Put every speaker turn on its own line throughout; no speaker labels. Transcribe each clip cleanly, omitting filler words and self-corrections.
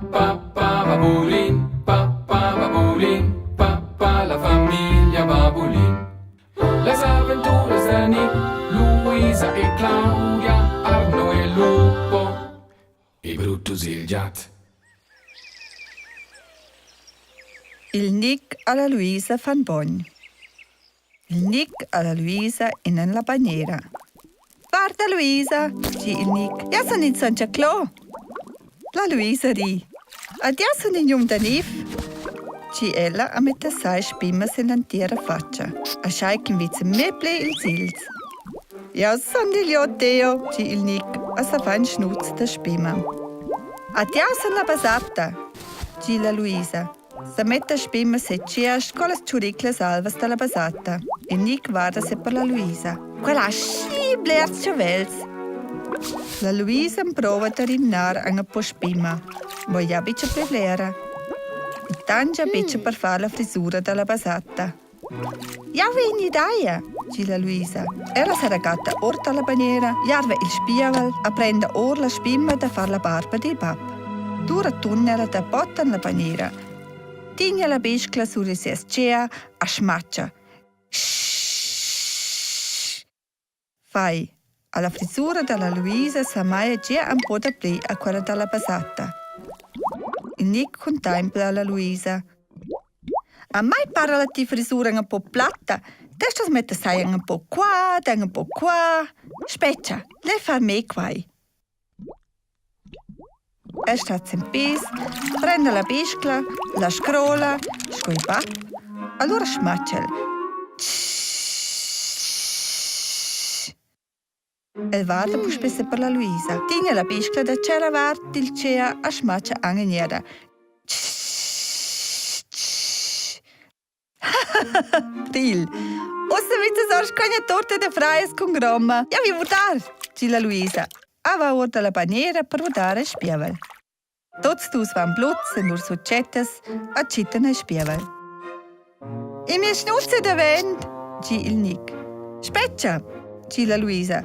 Babulin, papà, la famiglia Babulin. Les aventuras de Nick, Luisa e Claudia, Arno e Lupo, e Brutus il gat.
Il Nick alla Luisa fan bon. Il Nick alla Luisa in la bagnera. Guarda Luisa, dice il Nick. Ja sono in Santa Clo. La Luisa ri. Adesso in da nif. Dice ella a metà sai spimma se l'intera faccia. A schai che invece meble il sils. Ja sono di lioteo, dice il Nick. A sa fa in schnuz da spimma. Adesso la basata, dice la Luisa. Se mette a spimma se ciasc con le ciuricole salvas dalla basata. E Nick guarda se per la Luisa. Quella scible arciavels. La Luisa prova a rinnar a un po' spimma. Voglio bice prevlera. E tangia bice per fare la frisura dalla basata. Ja veni daia, dice la Luisa. Era si ragatta orta alla baniera, jarve il spievel a prende or la spimma da far la barba del bab. Dura tunnela da botta alla baniera. Tinha la bescla su risescea a smaccia. Shhh. Fai. Alla frisura della Luisa s'amaia già un po' da play a quella della basata. Il Nick contempla la Luisa. A mai parla la tua frisura un po' platta. Adesso mette sai un po' qua, un po' qua. Speccia, lei fa me quai. Sta in pis, prende la biscla, la scrolla, scoi bap, allora smaccia. E guarda poi spesso per la Luisa. Tiene la biscla da c'era vart il cea a smaccia anche niera. Ril. Ossa vite sorge cogna torte de frais con gromma. Ja vi votar, dice la Luisa. Ava ora la baniera per votare spievel. Tots dus van blutz en ur succettes a citten e spievel. E mie schnuzze da vent, dice il Nick. Speccia, dice la Luisa.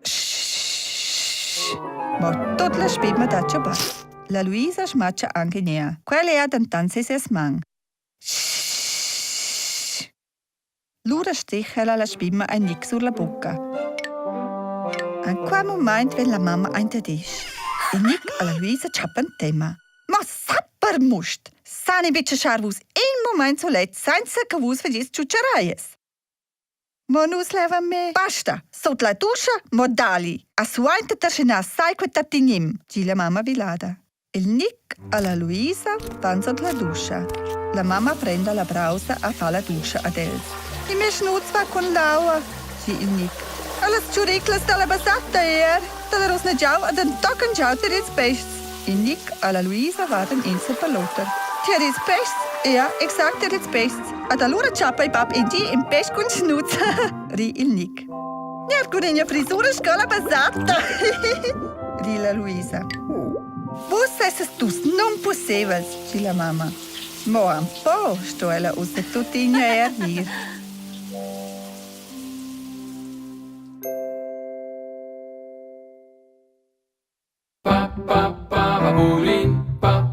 Shhh. Ma tot la spimma da ciò ba. La Luisa smaccia anche nea. Quelle ha dantanze se smang. Shhh. Lura strichela la spimma ein Nick sur la bocca. In quel momento wenn la mamma ein te dish. E Nick alla Luisa c'appa un tema. Ma sapper must! Sani bitte scharvus in moment so let senza che vus vedis ciucciaraies. Ma nus leva me. Basta, sot la duscia, modali. A suainte tercina sai que tartinim, dice la mamma vilada. Il Nick alla Luisa van sot la duscia. La mamma prende la brausa a fa la duscia ad els. I me schnuz va con l'aua, dice il Nick. Alles ciuricles dalla basata dalla rosna giau ad un tocken giau per ils pests. Il Nick alla Luisa vaden inse per l'otter. Per ils pests? Ja, exakt per ils pests. Ad allora ciappa i pap in di in pest con schnuz. Ri il Nick. Nier con in frisura scola basata. Ri la Luisa. Vos esses tus non possibles, dice la mamma. Mo un po' sto ella usa tutti in erdir.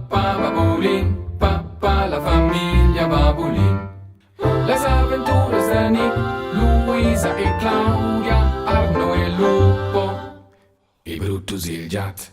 Babulin, papà, la famiglia Babulin. Les aventuras de Nick, Luisa e Claudia, Arno e Lupo, e Brutus il gat.